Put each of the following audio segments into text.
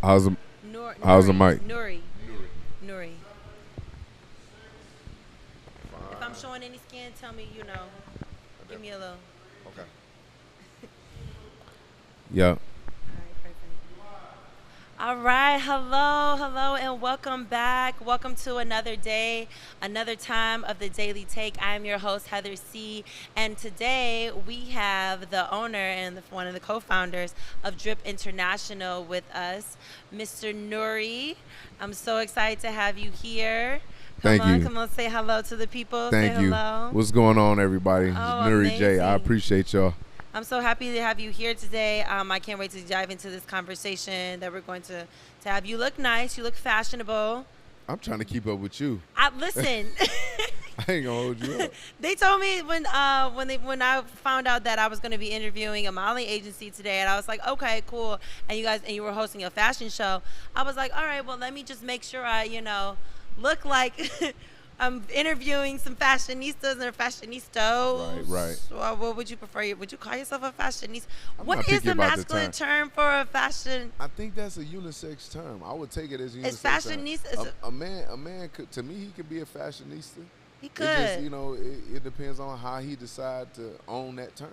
How's the how's the Nuri. mic? Nuri. Yuri. Nuri. If I'm Fine. showing any skin, tell me, give me a little. Okay. Yeah. All right, perfect. All right, hello, and welcome back. Welcome to another day, another time of the Daily Take. I am your host, Heather C. And today we have the owner and one of the co founders of Drip International with us, Mr. Nuri. I'm so excited to have you here. Thank you. Come on, say hello to the people. Say Thank you. hello. What's going on, everybody? It's Oh, Nuri J. I amazing. appreciate y'all. I'm so happy to have you here today. I can't wait to dive into this conversation that we're going to have. You look nice. You look fashionable. I'm trying to keep up with you. Listen. I ain't gonna hold you up. They told me when I found out that I was going to be interviewing a modeling agency today, and I was like, okay, cool. And you were hosting a fashion show. I was like, all right, well, let me just make sure I look like I'm interviewing some fashionistas and fashionistas. Right. Well, what would you prefer? Would you call yourself a fashionista? I'm What not is picky the about the masculine term. term for a fashion? I think that's a unisex term. I would take it as a unisex Is term. fashionista? A man could, to me, he could be a fashionista. He It just, could. it depends on how he decide to own that term.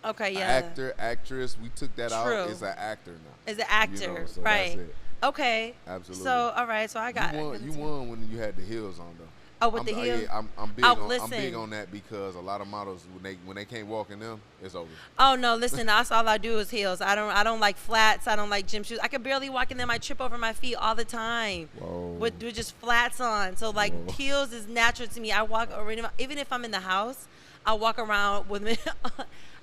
Okay, A yeah. Actor, actress, we took that True. out. It's an actor now. Is an actor, So right? that's it. Okay. Absolutely. So, all right. So I got. You won when you had the heels on though. Oh, with the heels. Yeah, I'm big Oh, on listen. I'm big on that because a lot of models when they can't walk in them, it's over. Oh no! Listen, that's all I do is heels. I don't like flats. I don't like gym shoes. I can barely walk in them. I trip over my feet all the time. Whoa. With just flats on. So like Whoa. heels is natural to me. I walk around, even if I'm in the house, I walk around with me.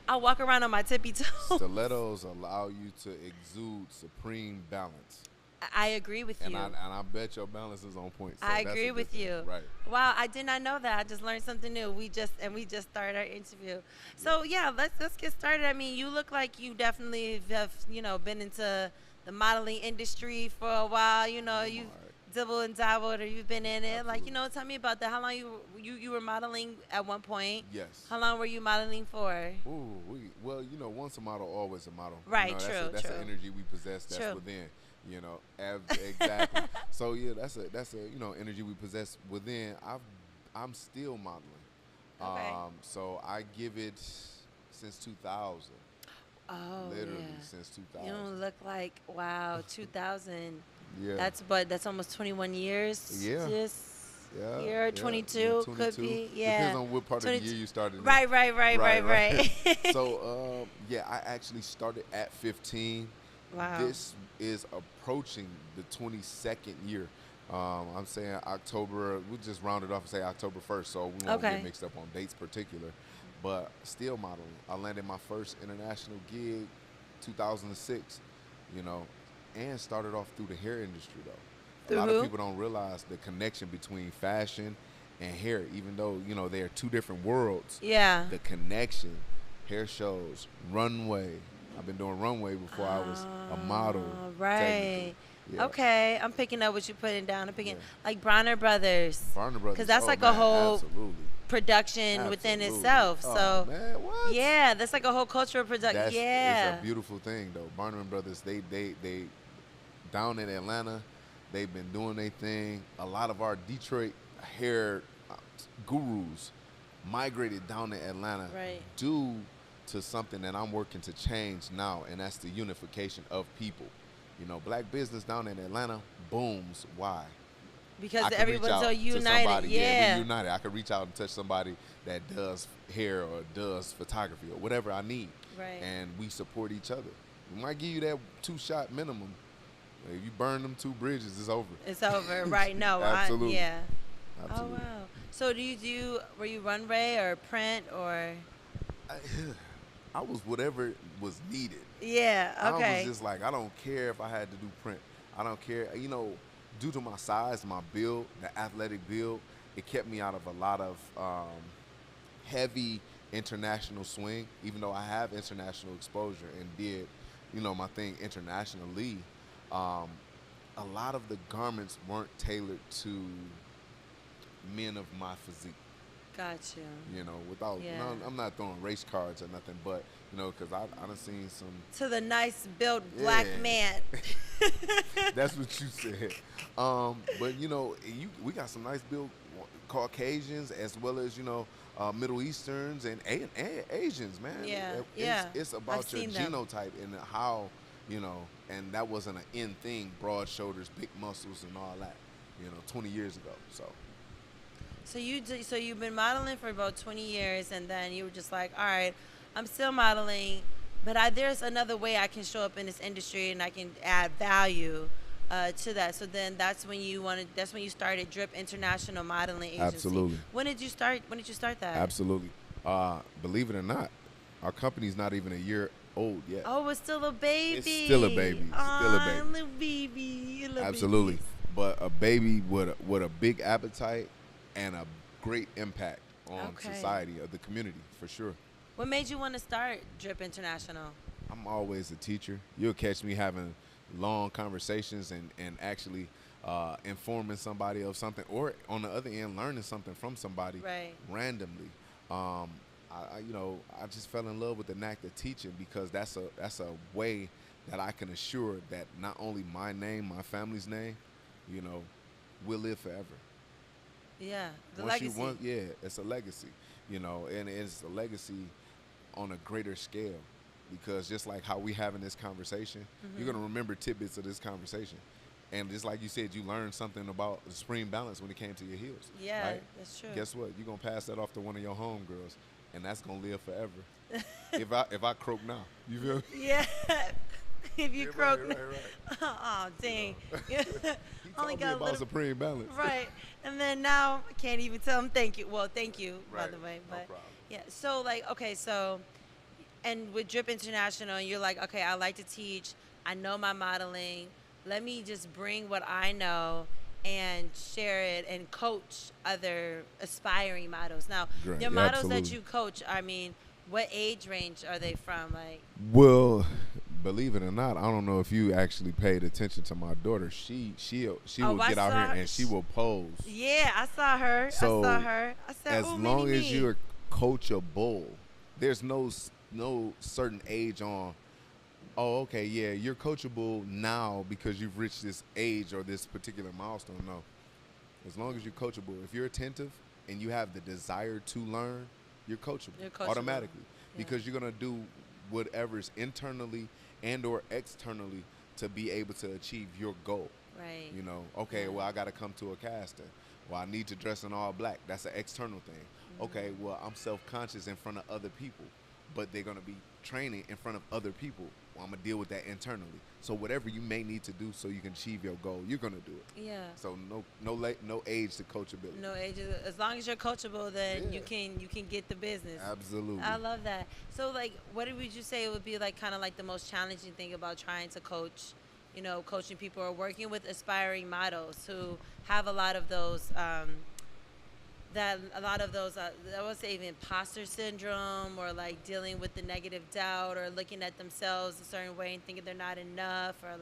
I walk around on my tippy toes. Stilettos allow you to exude supreme balance. I agree with And you. I bet your balance is on point. So I that's agree a good with thing. you. Right. Wow, I did not know that. I just learned something new. We just started our interview. So yeah, let's get started. I mean, you look like you definitely have been into the modeling industry for a while. You've double and dabbled, or you've been in it. Like Absolutely. tell me about that. How long you were modeling at one point? Yes. How long were you modeling for? Ooh, well, once a model, always a model. Right, That's true, that's true. the energy we possess. That's True. within. Exactly. So yeah, that's a energy we possess within. I'm still modeling. Okay. So I give it since 2000. Oh, Literally yeah. since You 2000. don't look like 2000. Yeah. That's almost 21 years. Yeah. This yeah, year, yeah, 22 yeah, could 22. be. Yeah. Depends on what part of the 22 year you started. In. Right. So yeah, I actually started at 15. Wow. This is approaching the 22nd year. I'm saying October. We just round it off and say October 1st, so we won't Okay. get mixed up on dates particular. But still modeling. I landed my first international gig, 2006. And started off through the hair industry though. A Through lot who? of people don't realize the connection between fashion and hair, even though they are two different worlds. Yeah. The connection, hair shows, runway. I've been doing runway before I was a model. Right. technically. Yeah. Okay. I'm picking up what you're putting down. I'm picking Yeah. like Bronner Brothers. Varner Brothers. Because that's oh, like man, a whole absolutely. production within Absolutely. itself. Oh, So man, what? yeah, that's like a whole cultural production. That's Yeah. It's a beautiful thing though. Barnum Brothers, they down in Atlanta, they've been doing their thing. A lot of our Detroit hair gurus migrated down to Atlanta Right. due to something that I'm working to change now, and that's the unification of people. Black business down in Atlanta booms. Why? Because I could reach everyone's out so to united. somebody. Yeah. We're united. I could reach out and touch somebody that does hair or does photography or whatever I need. Right. And we support each other. We might give you that 2-shot minimum. If you burn them 2 bridges, it's over. It's over. Right. No. Absolutely. Yeah. Absolutely. Oh wow. So were you runway or print or? I, I was whatever was needed. Yeah. Okay. I was just like, I don't care if I had to do print. I don't care. Due to my size, my build, the athletic build, it kept me out of a lot of heavy international swing, even though I have international exposure and did, my thing internationally. A lot of the garments weren't tailored to men of my physique. Gotcha. Without, Yeah. no, I'm not throwing race cards or nothing, but, because I done seen some, To the nice built black Yeah. man. That's what you said. But we got some nice built Caucasians as well as Middle Easterns and Asians, man. Yeah, It's, yeah. it's I've about your seen them. genotype and how and that wasn't an in thing. Broad shoulders, big muscles, and all that. 20 years ago. So So you've been modeling for about 20 years, and then you were just like, all right, I'm still modeling, but there's another way I can show up in this industry, and I can add value to that. So then that's when you wanted. That's when you started Drip International Modeling Agency. absolutely, When did you start? When did you start that? absolutely. Believe it or not, our company's not even a year old yet. Oh, it's still a baby. It's still a baby. Still a baby. Little baby. Little Absolutely. baby. But a baby with a big appetite and a great impact on Okay. society of the community for sure. What made you want to start Drip International? I'm always a teacher. You'll catch me having long conversations and actually informing somebody of something, or on the other end, learning something from somebody Right. randomly. I just fell in love with the knack of teaching because that's a way that I can assure that not only my name, my family's name, will live forever. Yeah, the Once legacy. yeah, it's a legacy, and it's a legacy on a greater scale because just like how we having this conversation, you're gonna remember tidbits of this conversation, and just like you said, you learned something about the supreme balance when it came to your heels. Yeah, right? that's true. Guess what? You're gonna pass that off to one of your homegirls, and that's gonna live forever. if I croak now, you feel me? Yeah. If you Yeah, croak. right. Oh, dang. He Only taught me got a about little. supreme balance. Right. And then now I can't even tell him thank you. Well, thank you, by Right. the way. No But problem. yeah, so okay, and with Drip International, you're like, okay, I like to teach. I know my modeling. Let me just bring what I know and share it and coach other aspiring models. Now, Great. your models that Absolutely. you coach, I mean, what age range are they from? Like, Well, believe it or not, I don't know if you actually paid attention to my daughter. She Oh, will I get out saw here her. and she will pose. yeah, I saw her. So, I saw her. I said, As oh, long mini as me. you're coachable, there's no certain age on. Oh, okay, yeah, you're coachable now because you've reached this age or this particular milestone. No, as long as you're coachable, if you're attentive and you have the desire to learn, you're coachable, You're coachable. automatically Yeah. because you're gonna do whatever's internally and or externally to be able to achieve your goal. Right. Okay, Yeah. well, I got to come to a casting. Well, I need to dress in all black. That's an external thing. Okay, well, I'm self-conscious in front of other people, but they're going to be training in front of other people. Well, I'm going to deal with that internally. So whatever you may need to do so you can achieve your goal, you're going to do it. Yeah. So no age to coachability. No age. As long as you're coachable, then Yeah. you can get the business. Absolutely. I love that. So what would you say would be kind of the most challenging thing about trying to coach, coaching people or working with aspiring models who have a lot of those I would say even imposter syndrome or dealing with the negative doubt or looking at themselves a certain way and thinking they're not enough or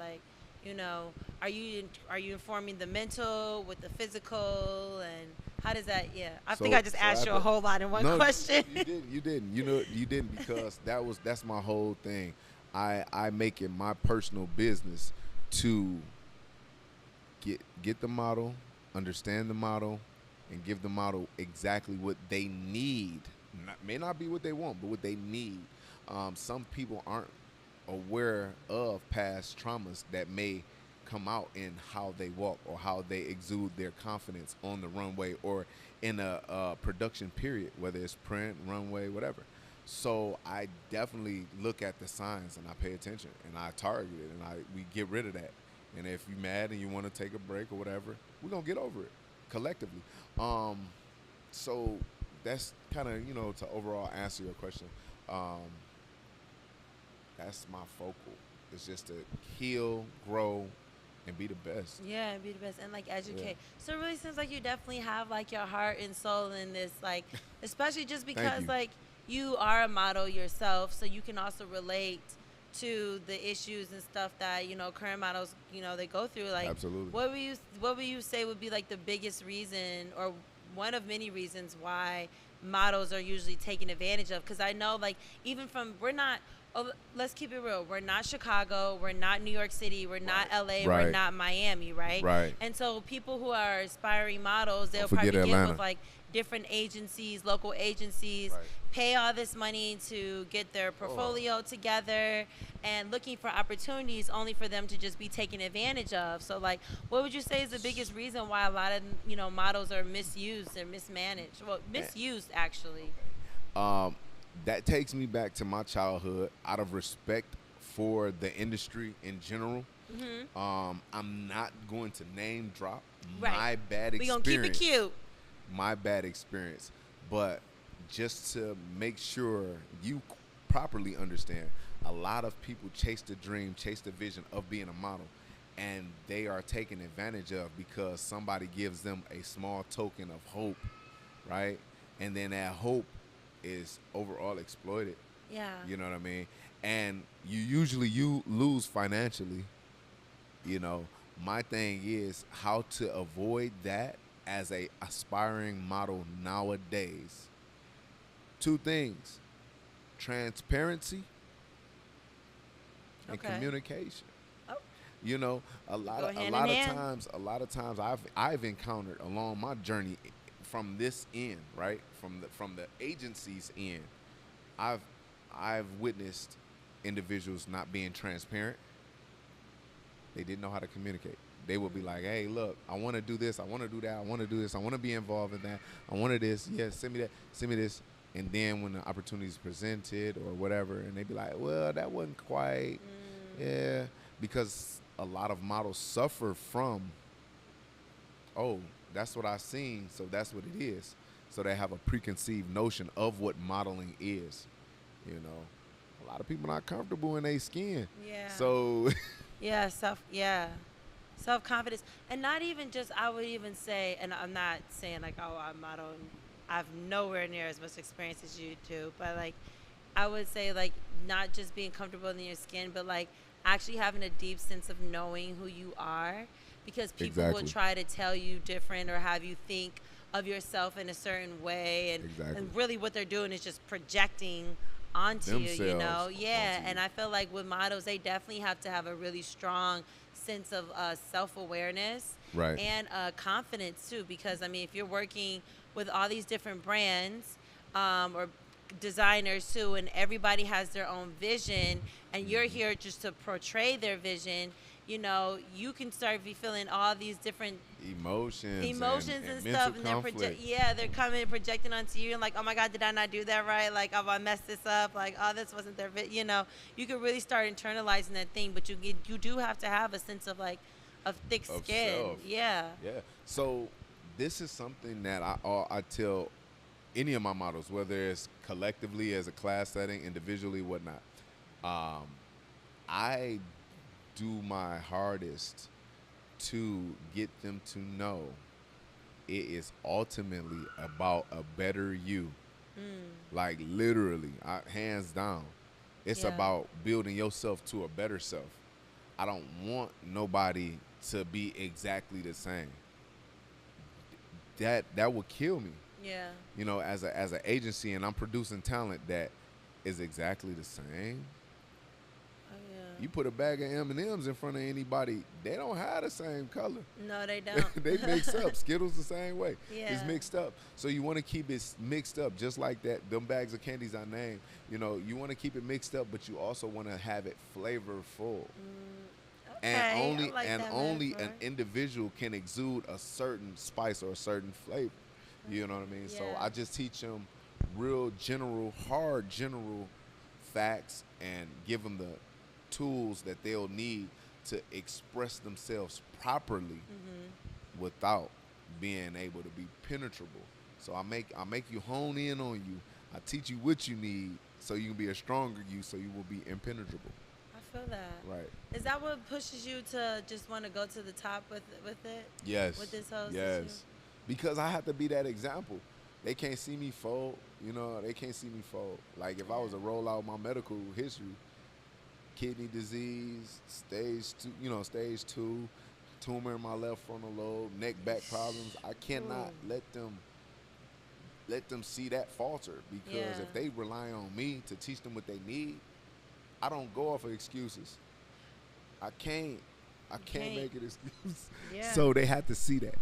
are you informing the mental with the physical and how does that I think I just asked you a whole lot in one No, question. You didn't. You didn't because that's my whole thing. I make it my personal business to get the model, understand the model, and give the model exactly what they need. May not be what they want, but what they need. Some people aren't aware of past traumas that may come out in how they walk or how they exude their confidence on the runway or in a production period, whether it's print, runway, whatever. So I definitely look at the signs and I pay attention and I target it and we get rid of that. And if you're mad and you want to take a break or whatever, we're gonna get over it collectively. So that's kind of to overall answer your question. That's my focal. It's just to heal, grow, and be the best. Yeah, be the best and educate. Yeah. So it really seems like you definitely have your heart and soul in this, especially just because you. You are a model yourself, so you can also relate to the issues and stuff that current models they go through. Absolutely. What would you say would be the biggest reason or one of many reasons why models are usually taken advantage of? Because I know even from we're not Oh, let's keep it real. We're not Chicago. We're not New York City. We're not Right. LA. We're Right. not Miami, right? Right. And so people who are aspiring models, Don't they'll forget probably get with Atlanta. like different agencies, local agencies, Right. pay all this money to get their Oh. portfolio together and looking for opportunities only for them to just be taken advantage of. So like what would you say is the biggest reason why a lot of, models are misused or mismanaged? Well, Eh, misused actually. Um, that takes me back to my childhood. Out of respect for the industry in general, I'm not going to name drop Right. my bad We gonna keep it experience. cute. My bad experience, but just to make sure you properly understand, a lot of people chase the dream, chase the vision of being a model, and they are taken advantage of because somebody gives them a small token of hope, right? And then that hope is overall exploited. Yeah. You know what I mean? And you lose financially. You know, my thing is how to avoid that as a aspiring model nowadays. Two things: transparency and Okay. communication. Oh, You know, go a hand in lot of hand. times, I've encountered along my journey from this end, right? From the agency's end, I've I've witnessed individuals not being transparent. They didn't know how to communicate. They would be like, "Hey, look, I want to do this. I want to do that. I want to do this. I want to be involved in that. I wanted this. Yeah, send me that. Send me this." And then when the opportunity is presented or whatever, and they be like, "Well, that wasn't quite." Yeah, because a lot of models suffer from, oh, that's what I seen, so that's what it is. So they have a preconceived notion of what modeling is. You know, a lot of people not comfortable in their skin. Yeah. So Yeah, self confidence, and not even just. I would even say, and I'm not saying like, oh, I'm model. And I've nowhere near as much experience as you do, but like, I would say like not just being comfortable in your skin, but like actually having a deep sense of knowing who you are, because people will exactly, try to tell you different or have you think of yourself in a certain way, and exactly. really what they're doing is just projecting onto you, Themselves yeah. onto And you. I feel like with models, they definitely have to have a really strong sense of self-awareness Right. and confidence too, because I mean if you're working with all these different brands or designers too, and everybody has their own vision, and you're here just to portray their vision, you can start be feeling all these different emotions and And mental stuff, and conflict. they're coming and projecting onto you, and like, oh my god, did I not do that right? Like, oh, I messed this up. Like, oh, this wasn't their you can really start internalizing that thing, but you do have to have a sense of like of thick Of skin. self. Yeah. Yeah. So this is something that I tell any of my models, whether it's collectively as a class setting, individually, whatnot. Um, I do my hardest to get them to know it is ultimately about a better you. Like literally, hands down. It's Yeah. about building yourself to a better self. I don't want nobody to be exactly the same. That would kill me. Yeah. You know, as an agency, and I'm producing talent that is exactly the same. Oh yeah. You put a bag of M&Ms in front of anybody, they don't have the same color. No, they don't. They mix up. Skittles the same way. It's Yeah. mixed up. So you want to keep it mixed up, just like that. Them bags of candies I named. You know, you want to keep it mixed up, but you also want to have it flavorful. Okay, And I like that only an metaphor. individual can exude a certain spice or a certain flavor. You know what I mean? So Yeah. I just teach them real general, hard general facts and give them the tools that they'll need to express themselves properly without being able to be penetrable. So I make you hone in on you. I teach you what you need so you can be a stronger you, so you will be impenetrable. I feel that. Right. Is that what pushes you to just want to go to the top with it? Yes. With this whole Yes. Because I have to be that example. They can't see me fold. You know, they can't see me fold. Like if I was to roll out my medical history, kidney disease, stage two, tumor in my left frontal lobe, neck back problems. I cannot let them see that falter, because Yeah. if they rely on me to teach them what they need, I don't go off of excuses. I can't. I can't make an excuse. Yeah. So they have to see that,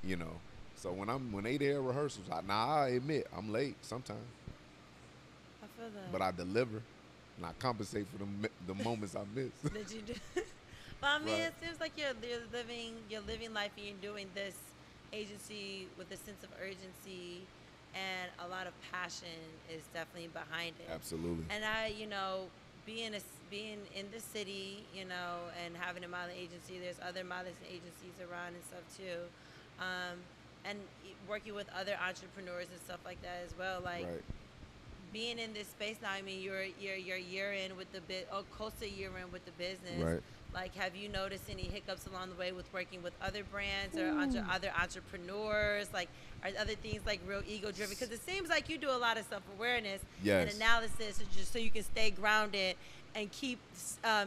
you know. So when they there at rehearsals, I admit I'm late sometimes, I feel that. but I deliver, and I compensate for the moments I miss. Did you do? Well, I mean, Right. it seems like you're living life and you're doing this agency with a sense of urgency and a lot of passion is definitely behind it. Absolutely. And being in the city, and having a modeling agency, there's other modeling agencies around and stuff too, and working with other entrepreneurs and stuff like that as well. Like Right. being in this space now. I mean, you're year in with the close to a year in with the business. Right. Like, have you noticed any hiccups along the way with working with other brands or other entrepreneurs? Like, are other things like real ego driven? Because it seems like you do a lot of self awareness and Yes. analysis, just so you can stay grounded and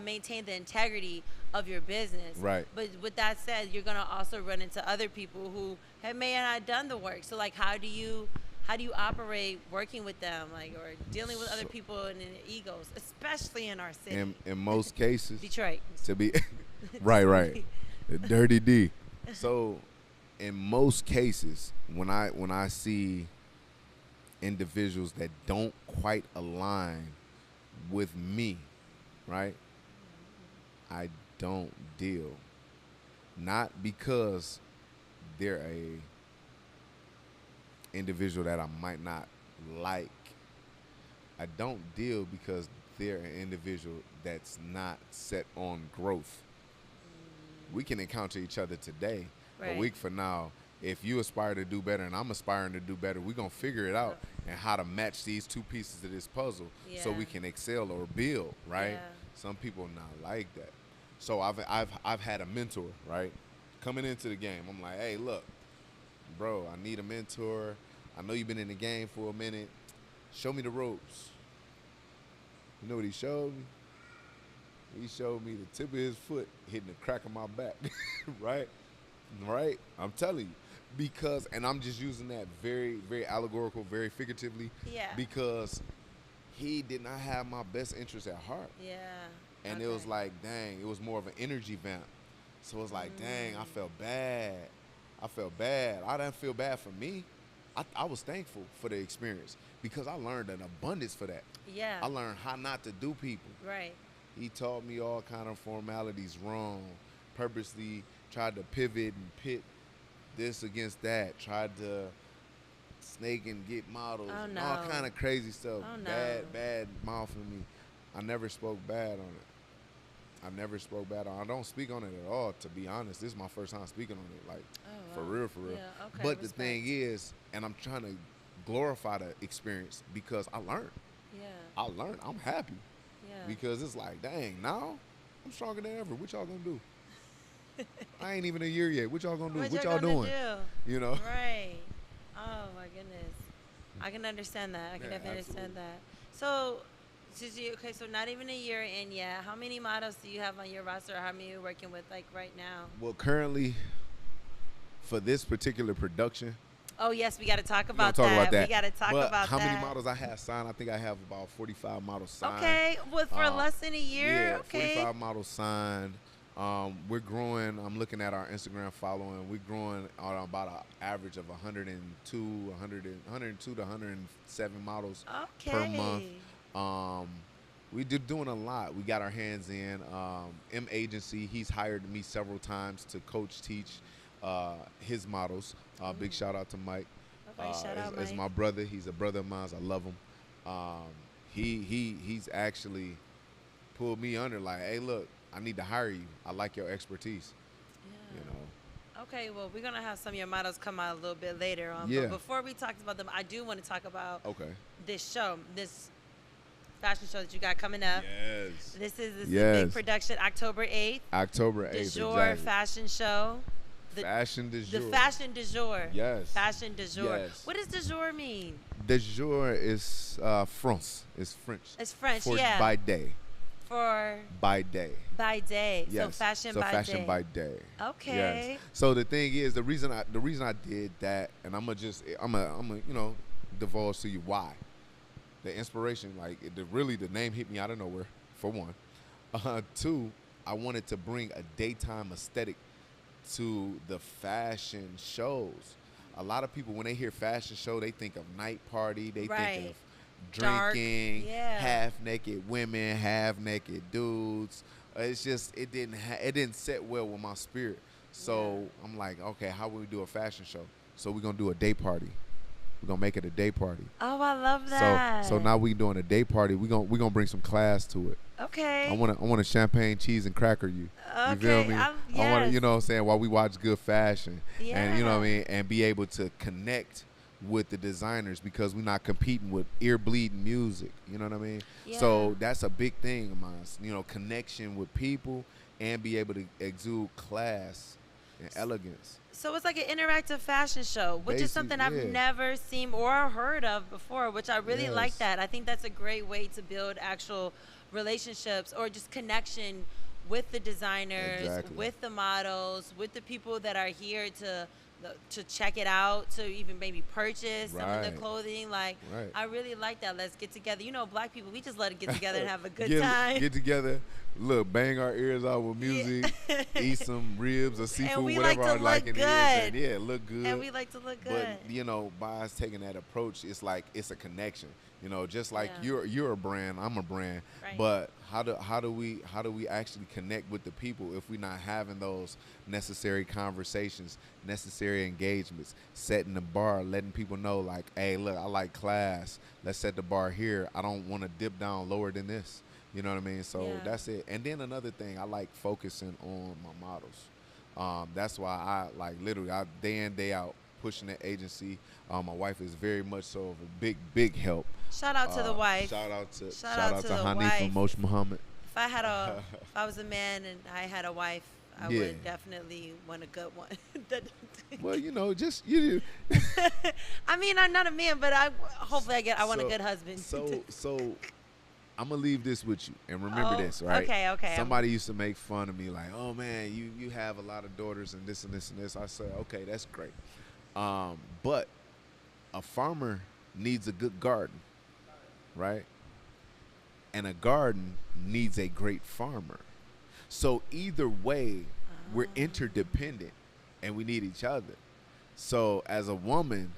maintain the integrity of your business. Right. But with that said, you're gonna also run into other people who may not done the work. So like, how do you operate working with them, like, or dealing with other people and their egos, especially in our city? In most cases, Detroit. to be right, the dirty D. So, in most cases, when I see individuals that don't quite align with me, right, I don't deal. Not because they're a individual that I might not like. I don't deal because they're an individual that's not set on growth. We can encounter each other today, Right. a week from now. If you aspire to do better and I'm aspiring to do better, we're going to figure it out and how to match these two pieces of this puzzle so Yeah. we can excel or build, right? Yeah. Some people not like that. So I've had a mentor, right? Coming into the game, I'm like, hey, look, bro, I need a mentor. I know you've been in the game for a minute. Show me the ropes. You know what he showed me? He showed me the tip of his foot hitting the crack of my back, right? Right? I'm telling you. Because, and I'm just using that very, very allegorical, very figuratively. Yeah. Because he did not have my best interest at heart. Yeah. And it was like, dang, it was more of an energy vamp. So it was like, dang, I felt bad. I didn't feel bad for me. I was thankful for the experience because I learned an abundance for that. Yeah. I learned how not to do people. Right. He taught me all kind of formalities wrong, purposely tried to pivot and pit this against that, tried to snake and get models, Oh, and all no. kind of crazy stuff. Oh, no. Bad mouthing me. I never spoke bad on it. I don't speak on it at all, to be honest. This is my first time speaking on it, like, Oh, for wow. real. Yeah, okay, But the respect. thing is, and I'm trying to glorify the experience because I learned. Yeah. I'm happy. Yeah. Because it's like, dang, now I'm stronger than ever. What y'all gonna do? I ain't even a year yet. What y'all gonna do? What y'all gonna doing? do? You know? Right. Oh my goodness. I can understand that. I can Yeah, definitely understand absolutely. that. So, so not even a year in yet. How many models do you have on your roster? Or how many you're working with, like, right now? Well, currently, for this particular production, Oh yes, we got to talk we gonna about talk that. about that. We got to talk But about how that. many models I have signed? I think I have about 45 models signed. Okay, well, for Uh, less than a year. Yeah, Okay. 45 models signed. We're growing. I'm looking at our Instagram following. We're growing on about an average of 102 to 107 models per month. Okay. We doing a lot. We got our hands in. M Agency, he's hired me several times to coach, teach his models. Big shout out to Mike. Okay, shout out, As Mike. my brother. He's a brother of mine. I love him. He's actually pulled me under like, hey, look, I need to hire you. I like your expertise. Yeah. You know. Okay, well, we're gonna have some of your models come out a little bit later on. Yeah. But before we talk about them, I do want to talk about Okay. this show, this fashion show that you got coming up. Yes. This is a Yes. big production, October 8th. October The 8th. Jour Exactly. fashion show. Fashion du The jour. fashion du jour. Yes. Fashion du jour. Yes. What does du jour mean? Du jour is France. It's French. It's French, For yeah. by day. For By day. by day. Yes. So fashion so by fashion day. by day. Okay. Yes. So the thing is, the reason I did that, and I'm gonna divulge to you why. The inspiration, like the name hit me out of nowhere. for one. Two, I wanted to bring a daytime aesthetic to the fashion shows. A lot of people, when they hear fashion show, they think of night party, they think Right. of Dark. drinking, Yeah. half naked women, half naked dudes. It's just it didn't set well with my spirit. Yeah. So I'm like, okay, how will we do a fashion show? So we're gonna do a day party. We're gonna make it a day party. Oh, I love So that. now we doing a day party. We gonna bring some class to it. Okay. I want to champagne, cheese, and cracker you. You feel Okay. me? I want to, Yes. you know what I'm saying, while we watch good fashion. And, you know what I Yeah. mean, and be able to connect with the designers because we're not competing with ear bleeding music. You know what I mean? Yeah. So that's a big thing of mine. You know, connection with people and be able to exude class and elegance. So it's like an interactive fashion show, which is Basic, something I've yeah. never seen or heard of before, which I really like Yes. that. I think that's a great way to build actual relationships or just connection with the designers, Exactly. with the models, with the people that are here to check it out, to even maybe purchase some of the Right. clothing. Like, Right. I really like that. Let's get together. You know, black people, we just love to get together and have a good get, time. Get together, look, bang our ears out with music, eat some ribs or seafood, we whatever like to our liking look is, and good. yeah, look good. And we like to look good. But you know, by us taking that approach, it's like it's a connection. You know, just like Yeah. you're a brand, I'm a brand. Right. But how do we actually connect with the people if we're not having those necessary conversations, necessary engagements, setting the bar, letting people know like, hey, look, I like class. Let's set the bar here. I don't want to dip down lower than this. You know what I mean? So Yeah. that's it. And then another thing, I like focusing on my models. That's why I like literally I day in day out pushing the agency. My wife is very much so of a big help. Shout out to the wife. Shout out to Shout out to the Honey wife. from Mosh Muhammad. If I was a man and I had a wife, I Yeah. would definitely want a good one. Well, you know, just you. I mean, I'm not a man, but hopefully I want a So- good husband. So I'm gonna leave this with you, and remember Oh, this, right? okay. Somebody used to make fun of me, like, "Oh man, you have a lot of daughters and this and this and this." I said, "Okay, that's great, but a farmer needs a good garden, right? And a garden needs a great farmer. So either way, we're interdependent, and we need each other. So as a woman,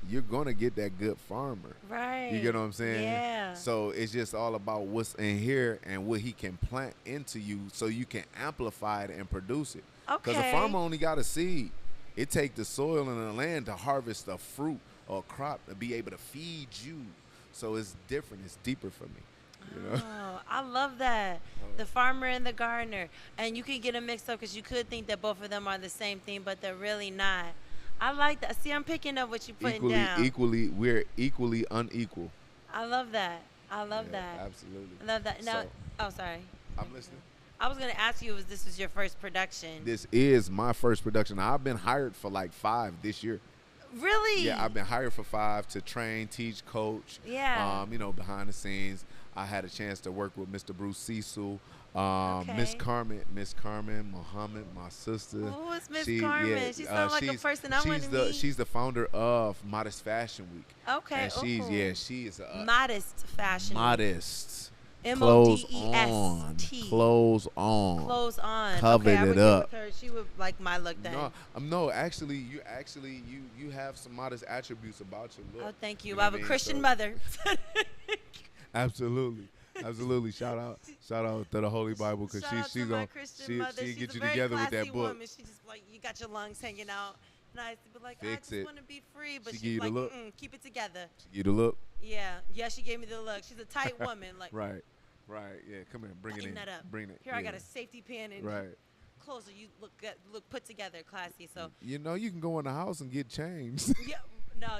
you're gonna get that good farmer. Right. You get what I'm saying? Yeah. So it's just all about what's in here and what he can plant into you so you can amplify it and produce it. Because a Okay. farmer only got a seed. It takes the soil and the land to harvest a fruit or a crop to be able to feed you. So it's different. It's deeper for me. You know? Oh, I love that. The farmer and the gardener. And you can get them mixed up because you could think that both of them are the same thing, but they're really not. I like that. See, I'm picking up what you're putting down. We're equally unequal. I love that. I love Yeah, that. absolutely. I love that. No, So- oh, sorry. I'm listening. I was going to ask you if this was your first production. This is my first production. I've been hired for like 5 this year. Really? Yeah, I've been hired for 5 to train, teach, coach. Yeah. You know, behind the scenes, I had a chance to work with Mr. Bruce Cecil, Miss Okay. Carmen Muhammad, my sister. Who is Miss Carmen? She sounds like a person I she's want to the meet. she's the founder of Modest Fashion Week. Okay. And she's ooh. she is Modest fashion. modest. M-O-D-E-S-T. Clothes on. Clothes on. Covered okay, I would it get up. with her. She would like my look then. No, actually, you have some modest attributes about your look. Oh, thank you. know I have what a mean? Christian So- mother. Absolutely. Shout out to the Holy Bible because Shout out she's to my gonna Christian mother. she She's get a you very together with classy that book. Woman. She just like you got your lungs hanging out. And I used to be like, Fix I it. just want to be free, but She give she's you the like, look? keep it together. You the look. Yeah. She gave me the look. She's a tight woman. Like, Right. Yeah. Come here. Bring it tighten in. that up. Bring it. Here, I yeah. got a safety pin and Right. closer. You look good, look put together, classy. So You know you can go in the house and get changed.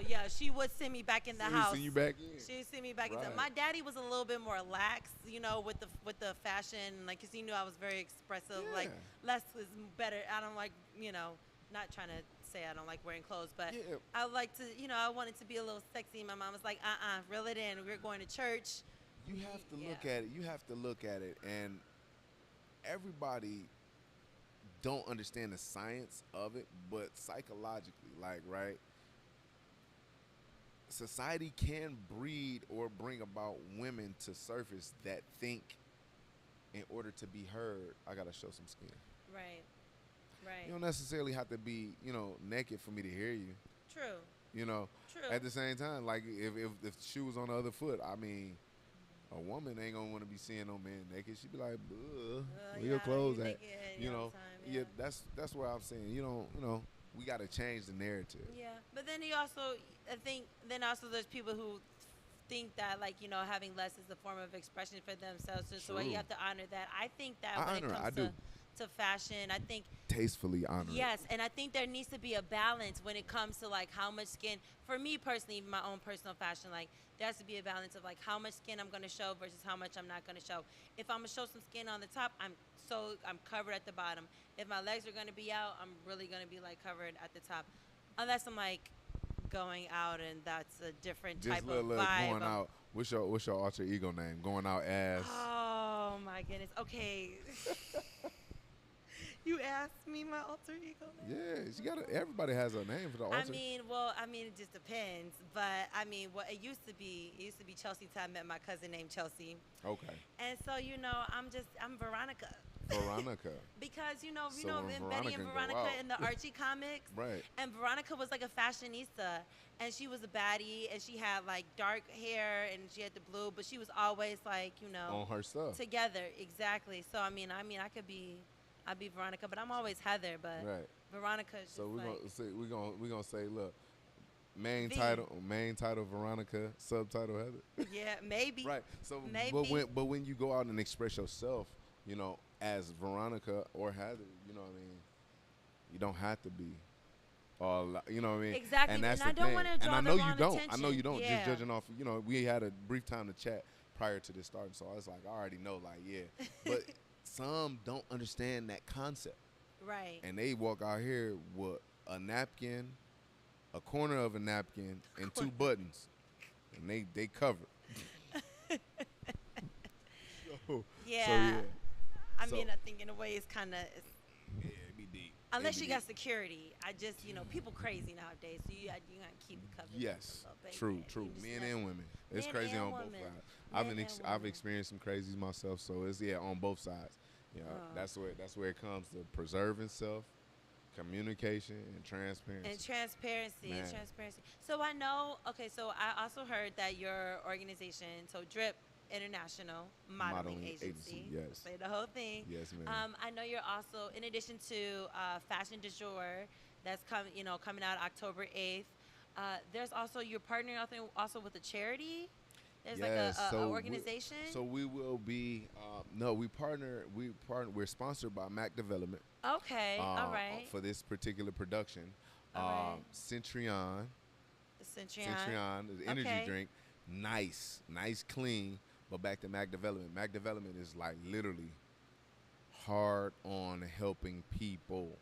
yeah, she would send me back in the house. Send you back in. She'd send me back in. Right. My daddy was a little bit more lax, with the fashion, like, cause he knew I was very expressive. Like, Yeah. less is better. I don't like, not trying to say I don't like wearing clothes, but Yeah. I like to, I wanted to be a little sexy. My mom was like, reel it in. We're going to church. You have to look Yeah. at it. You have to look at it, and everybody don't understand the science of it, but psychologically, like, right? Society can breed or bring about women to surface that think in order to be heard, I gotta show some skin. Right. Right. You don't necessarily have to be, naked for me to hear you. True. You know, True. at the same time, like if the shoe was on the other foot, I mean, a woman ain't gonna want to be seeing no man naked. She'd be like, where your clothes you at? naked, You all know, the time, yeah, that's where I'm saying, we got to change the narrative. Yeah, but then you also, I think, then also there's people who think that, like, having less is a form of expression for themselves. So you True. have to honor that. I think that I when honor it it. I comes do. to fashion, I think Tastefully honor it. yes, and I think there needs to be a balance when it comes to like how much skin. For me personally, even my own personal fashion, like there has to be a balance of like how much skin I'm gonna show versus how much I'm not gonna show. If I'm gonna show some skin on the top, I'm covered at the bottom. If my legs are gonna be out, I'm really gonna be like covered at the top, unless I'm like going out and that's a different Just type look, of look, vibe. going out. What's your alter ego name? Going out as. Oh my goodness. Okay. You asked me my alter ego name? Yeah, you gotta. Everybody has a name for the alter. I mean, it just depends. But I mean, what it used to be Chelsea till I met my cousin named Chelsea. Okay. And so I'm Veronica. Veronica. Because So in when Betty and Veronica go Veronica out. in the Archie comics, Right. And Veronica was like a fashionista, and she was a baddie, and she had like dark hair, and she had the blue, but she was always like On her stuff. together. Exactly. So I'd be Veronica, but I'm always Heather. But Right. Veronica is So just we're gonna say, look, main V. title Veronica, subtitle Heather. Yeah, maybe. Right. So Maybe. but when you go out and express yourself, as Veronica or Heather, you know what I mean, you don't have to be all, you know what I mean? Exactly. And that's And I the don't thing. wanna And draw I the know you wrong don't. I know attention. you don't. Yeah. Just judging off, we had a brief time to chat prior to this starting, so I was like, I already know, like, yeah. But some don't understand that concept. Right. And they walk out here with a napkin, a corner of a napkin, and two buttons, and they covered. So Yeah. I So- mean, I think in a way it's kind of, yeah, it be deep. unless It you be got deep. security. I just, people crazy nowadays, so you got to keep it covered. Yes, a little bit. true, You true. just Men never- and women. It's Men crazy and on both women. sides. Men and I've women. experienced some crazies myself, so it's on both sides. Oh. That's where it comes to preserving self, communication, and transparency. And transparency, Man. So I know. Okay, so I also heard that your organization, so Drip International Modeling Agency. Yes. Say the whole thing. Yes, ma'am. I know you're also, in addition to Fashion du Jour, that's coming out October 8th. There's also, you're partnering also with a charity. There's Yes, like a so organization. So we will be. We're sponsored by Mac Development. Okay. All right. For this particular production, All right. Centrion. Centrion. The energy Okay. drink, nice, clean. But back to Mac Development. Mac Development is like literally hard on helping people,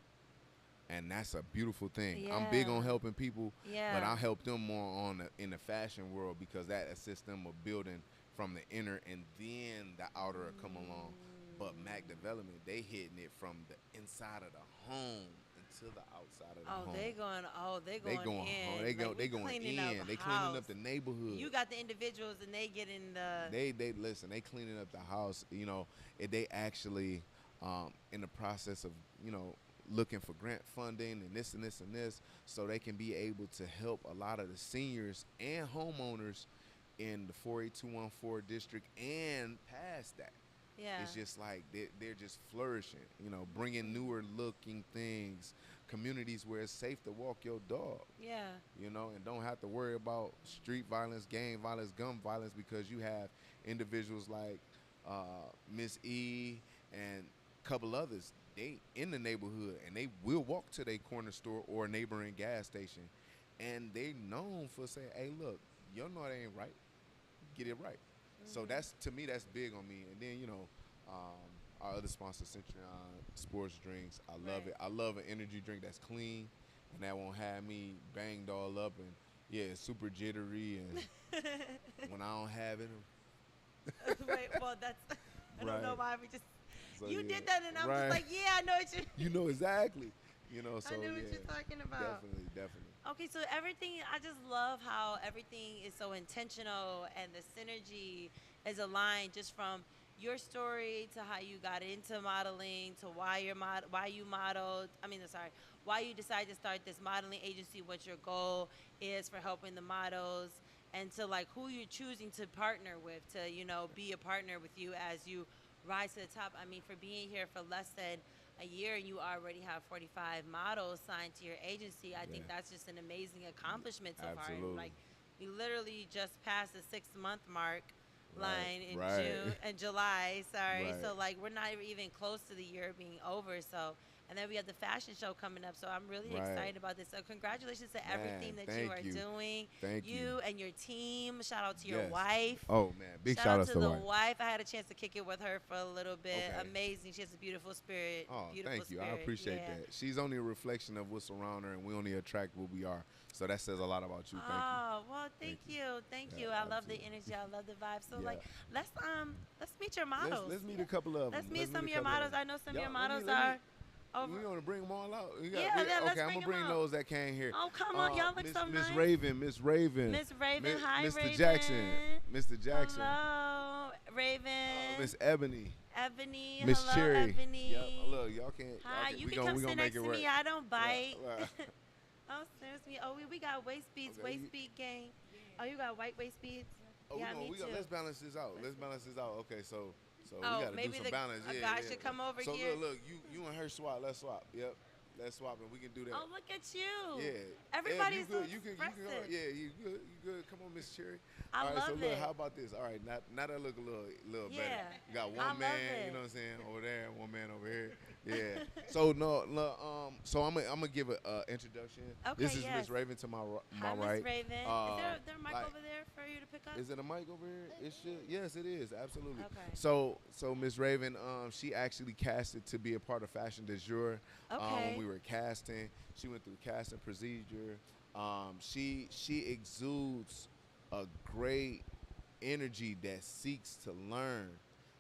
and that's a beautiful thing. I'm big on Yeah. helping people, Yeah. but I help them more in the fashion world because that assists them with building from the inner, and then the outer will come along. But Mac Development, they hitting it from the inside of the home into the outside of the home. They're going They going in. home. They Like, we going cleaning in. up They cleaning house. up the neighborhood. You got the individuals and they get in the. They listen. They cleaning up the house. They actually in the process of looking for grant funding and this and this and this, so they can be able to help a lot of the seniors and homeowners in the 48214 district and past that. Yeah. It's just like they're just flourishing, bringing newer looking things, communities where it's safe to walk your dog, Yeah. and don't have to worry about street violence, gang violence, gun violence, because you have individuals like Miss E and a couple others. They in the neighborhood and they will walk to their corner store or neighboring gas station, and they known for saying, "Hey, look, your note ain't right. Get it right." So that's, to me, that's big on me. And then our other sponsor, Centrion Sports Drinks. I love Right. it. I love an energy drink that's clean and that won't have me banged all up and it's super jittery and when I don't have it. Right. Well, that's. I don't know Right. why we just. So, You yeah. did that, and I'm Right. just like, yeah, I know what you. You know exactly. So I know what you're talking about. Definitely. Okay, so everything, I just love how everything is so intentional and the synergy is aligned just from, your story to how you got into modeling to why you modeled. I mean, sorry, why you decided to start this modeling agency. What your goal is for helping the models, and to like who you're choosing to partner with to be a partner with you as you rise to the top. I mean, for being here for less than a year and you already have 45 models signed to your agency, I Yeah. think that's just an amazing accomplishment so far. And Absolutely. like, we literally just passed the 6 month mark Right. line in Right. June and July. Sorry, Right. so like we're not even close to the year being over. So, and then we have the fashion show coming up. So I'm really Right. excited about this. So congratulations to everything Man, that you thank are you. doing. Thank you. You and your team. Shout out to your Yes. wife. Oh man, big Shout shout out outs to to the wife. wife. I had a chance to kick it with her for a little bit. Okay. Amazing. She has a beautiful spirit. Oh, Beautiful thank you. I spirit. appreciate Yeah. that. She's only a reflection of what's around her, and we only attract what we are. So that says a lot about you. Thank you. Oh, well, thank Thank you. you. Thank Yeah, you. I love the absolutely. energy. I love the vibe. So Yeah. like let's meet your models. Let's meet a couple of Let's them. meet Let's some meet of a your couple of models. them. I know some of Y'all, your let me models let me. are We over. want to bring them all out. Yeah, yeah, let's Okay, I'm bring gonna 'em bring out. those that came here. Oh, come on, y'all look Miss so Miss nice. Raven, Miss Raven, Miss Raven, hi Mr. Raven. Jackson, Mr. Jackson, Hello, Raven. Miss Ebony, Ebony, Miss hello, Cherry. Yep. Ebony. Look, y'all can't. Y'all Hi, can, you we can come we sit gonna make next it to work. me. I don't bite. Yeah. Oh, seriously me. Oh, we got waist beads, Okay, waist bead gang. Oh, you got white waist beads? Oh, Yeah, me we too. gonna let's balance this out. Let's balance this out. Okay, so we Oh, gotta do maybe some balance. a Yeah, guy yeah. should come over so here. look, you and her swap. Let's swap. Yep, let's swap, and we can do that. Oh, look at you. Yeah. Everybody's you good. so You can expressive. yeah, you good. You good. Come on, Miss Cherry. I All right, so love look, it. how about this? All right, now that look a little Yeah. better. You got I one love man, it. you know what I'm saying, over there, and one man over here. Yeah. So no, so I'm gonna give a introduction. Okay, This is yes. Miss Raven to my Hi, right. Miss Raven. Is there a mic like- over there for you to pick up? Is it a mic over here? It should. Yes, it is. Absolutely. Okay. So Miss Raven, she actually casted to be a part of Fashion du Jour. Okay. When we were casting, she went through casting procedure. She exudes a great energy that seeks to learn.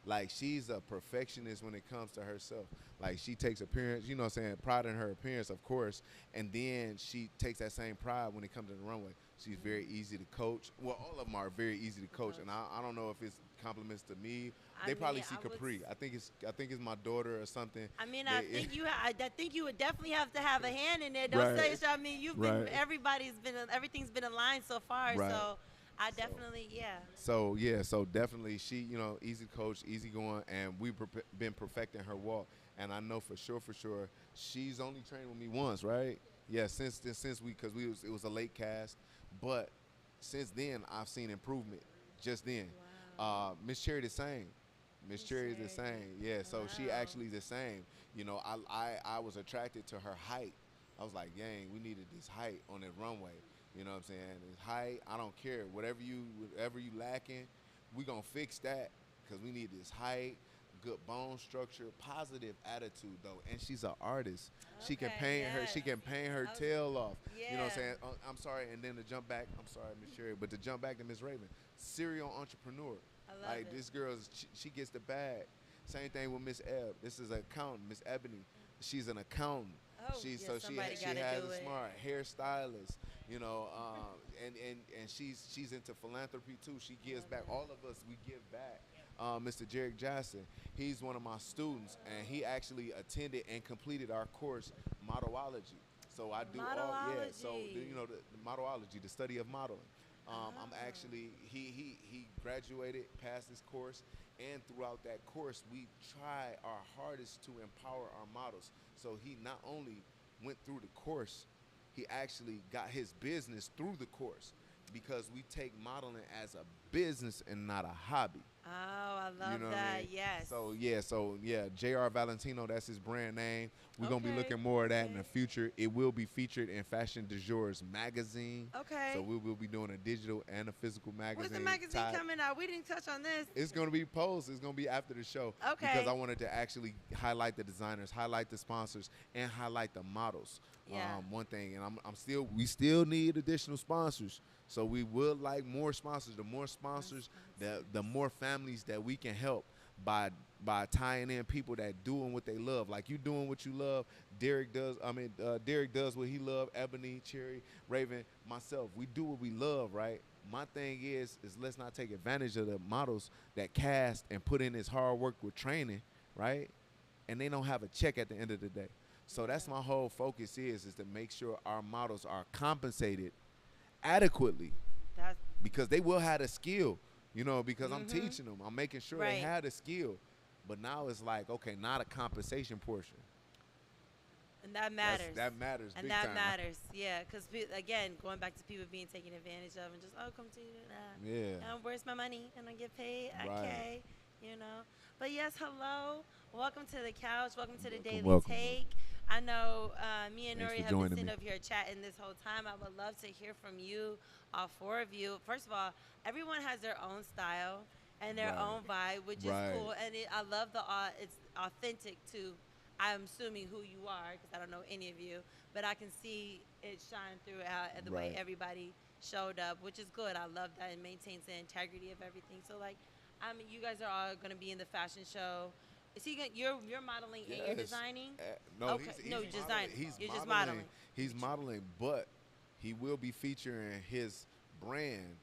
Like, she's a perfectionist when it comes to herself. Like, she takes appearance, you know what I'm saying, pride in her appearance, of course, and then she takes that same pride when it comes to the runway. She's very easy to coach. Well, all of them are very easy to coach, and I don't know if it's compliments to me. They probably see Capri. I think it's my daughter or something. I mean, I think you would definitely have to have a hand in there. Don't Right. say so. I mean, everything's been aligned so far. Right. So I definitely, yeah. So definitely she, easy coach, easy going, and we've been perfecting her walk. And I know for sure, she's only trained with me once, right? Yeah, since because it was a late cast, but since then I've seen improvement. Just then, Wow. Miss Cherry the same. Miss Cherry is the Cherry. same. Yeah, so she Wow. actually the same. I was attracted to her height. I was like, dang, we needed this height on the runway. You know what I'm saying? This height, I don't care. Whatever you lacking, we gonna fix that because we need this height, good bone structure, positive attitude though. And she's an artist. She can Okay, paint yes. she can paint her I was- tail off. You know what I'm Yeah. saying? I'm sorry. And then to jump back, I'm sorry, Miss Sherry, but to jump back to Miss Raven, serial entrepreneur. I love like it. this girl, she gets the bag. Same thing with Miss Eb. This is an accountant, Miss Ebony. She's an accountant. Oh, yeah, She somebody has gotta do a it. smart hairstylist, and she's into philanthropy too. She gives back. All of us, we give back. Mr. Jarek Jackson, he's one of my students, and he actually attended and completed our course, modelology. So I do all, yeah. So the modelology, the study of modeling. I'm actually he graduated, passed his course, and throughout that course we try our hardest to empower our models. So he not only went through the course, he actually got his business through the course, because we take modeling as a business and not a hobby. Oh, I love You know what that. I mean? Yes. So Jr. Valentino, that's his brand name. We're gonna be Okay, looking more of that in the okay. future. It will be featured in Fashion du Jour's magazine. Okay. So we will be doing a digital and a physical magazine. When's the magazine tied- coming out? We didn't touch on this. It's gonna be post. It's gonna be after the show. Okay. Because I wanted to actually highlight the designers, highlight the sponsors, and highlight the models. Yeah. One thing, and we still need additional sponsors. So we would like more sponsors. The more sponsors, the more families that we can help by tying in people that doing what they love. Like you doing what you love. Derek does what he love. Ebony, Cherry, Raven, myself. We do what we love, right? My thing is let's not take advantage of the models that cast and put in this hard work with training, right? And they don't have a check at the end of the day. So that's my whole focus is to make sure our models are compensated adequately That's because they will have a skill, because I'm teaching them. I'm making sure they right. have a skill. But now it's like, okay, not a compensation portion. And that matters. That matters And big that time. matters, yeah. Because, again, going back to people being taken advantage of and just, oh, come to that. Yeah. Where's my money? And I get paid? Right. Okay. But, yes, hello. Welcome to the couch. Welcome to the Daily welcome. Take. I know me and Thanks Nori for have been joining sitting me. up here chatting this whole time. I would love to hear from you, all four of you. First of all, everyone has their own style and their Right. own vibe, which Right. is cool. And I love it's authentic to, I'm assuming, who you are, because I don't know any of you, but I can see it shine through the way Right. everybody showed up, which is good. I love that. It maintains the integrity of everything. So, like, you guys are all going to be in the fashion show. Is he going? You're modeling and you're Yes. designing. No, Okay. he's No, modeling. designing. He's You're just modeling. modeling. He's modeling, but he will be featuring his brand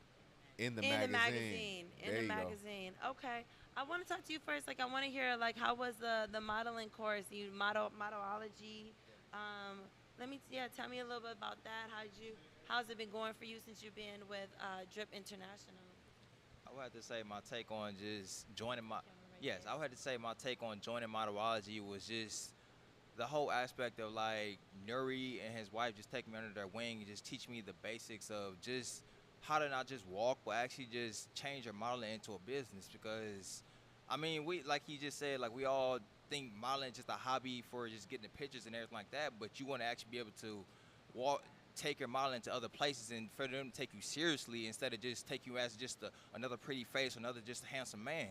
in the In magazine. In There the you go. magazine. Okay. I want to talk to you first. Like, I want to hear, like, how was the modeling course? You modelology. Tell me a little bit about that. How's it been going for you since you've been with Drip International? I would have to say my take on just joining my Camera right yes, there. I would have to say my take on joining modelology was just the whole aspect of like Nuri and his wife just taking me under their wing and just teach me the basics of just how to not just walk but actually just change your modeling into a business because I mean we like he just said like we all think modeling is just a hobby for just getting the pictures and everything like that, but you want to actually be able to take your modeling to other places and for them to take you seriously instead of just take you as just another pretty face or another just a handsome man.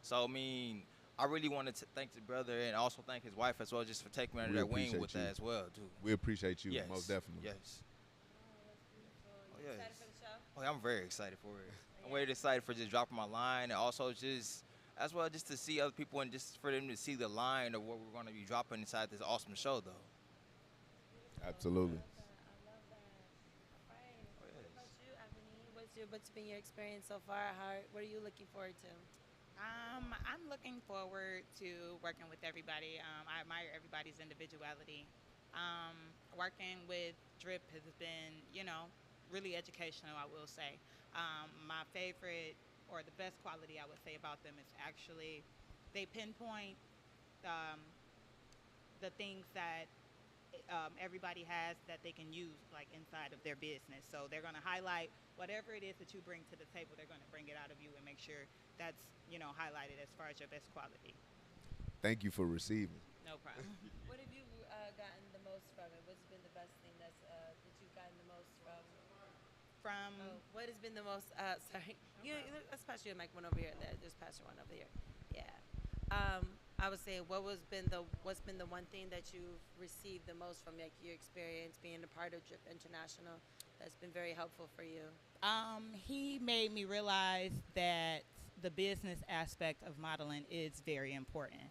So I mean, I really wanted to thank the brother and also thank his wife as well just for taking me under We their wing appreciate with you. that as well too. We appreciate you Yes, most definitely. Yes. Oh, Oh, you yes. excited for the show? Oh, yeah, I'm very excited for it. I'm very excited for just dropping my line and also just as well just to see other people and just for them to see the line of what we're going to be dropping inside this awesome show though. Absolutely. I love that. All right. Oh, What yes. about you, Ebony? What's been your experience so far? What are you looking forward to? I'm looking forward to working with everybody. I admire everybody's individuality. Working with Drip has been, really educational, I will say. My favorite or the best quality I would say about them is actually they pinpoint um, the things that everybody has that they can use like inside of their business. So they're going to highlight whatever it is that you bring to the table. They're going to bring it out of you and make sure that's highlighted as far as your best quality. Thank you for receiving. No problem. What have you gotten the most from it? What's been the best thing that you've gotten the most from? From What has been the most? Sorry, let's pass you a mic one over here. Just pass you one over here. Yeah. I would say what's been the one thing that you've received the most from like your experience being a part of Drip International that's been very helpful for you? he made me realize that the business aspect of modeling is very important.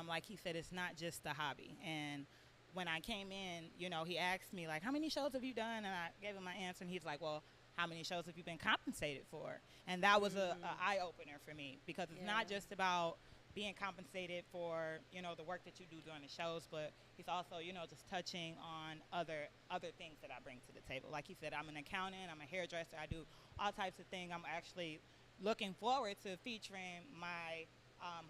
Like he said, it's not just a hobby. And when I came in, he asked me like, how many shows have you done? And I gave him my answer, and he's like, well, how many shows have you been compensated for? And that was a eye opener for me because it's not just about being compensated for the work that you do during the shows, but he's also just touching on other things that I bring to the table. Like he said, I'm an accountant, I'm a hairdresser, I do all types of things. I'm actually looking forward to featuring my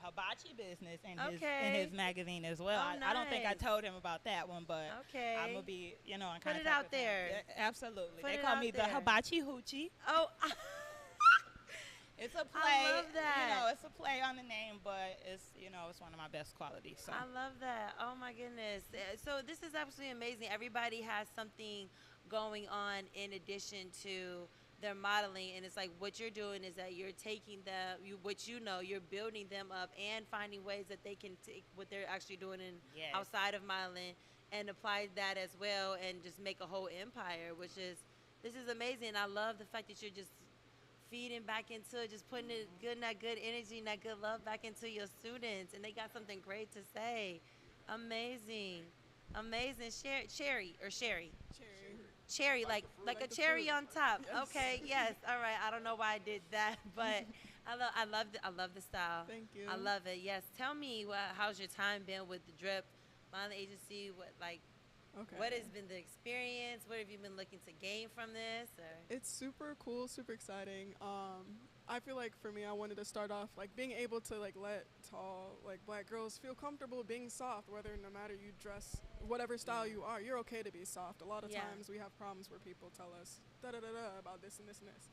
hibachi business in his magazine as well. Oh, I don't think I nice. told him about that one, but Okay. I'm gonna be in Put it contact out with him. there. Yeah, absolutely. Put They it call out me the there. hibachi hoochie. Oh, It's a play. I love that. It's a play on the name, but it's it's one of my best qualities. So I love that. Oh my goodness. So this is absolutely amazing. Everybody has something going on in addition to their modeling, and it's like what you're doing is that you're taking you're building them up and finding ways that they can take what they're actually doing Yes. outside of modeling and apply that as well and just make a whole empire, this is amazing. I love the fact that you're just feeding back into it, just putting that good energy and that good love back into your students, and they got something great to say. Amazing. Sherry. cherry, like a Like the cherry fruit. on top. Yes. Okay, yes, all right. I don't know why I did that, but I love the style. Thank you. I love it. Yes, tell me how's your time been with the drip modeling agency? Okay. What has been the experience? What have you been looking to gain from this? Or It's super cool, super exciting. I feel like for me, I wanted to start off like being able to like let tall like black girls feel comfortable being soft, whether no matter you dress whatever style you are, you're okay to be soft. A lot of Yeah. times we have problems where people tell us da da da da about this and this and this.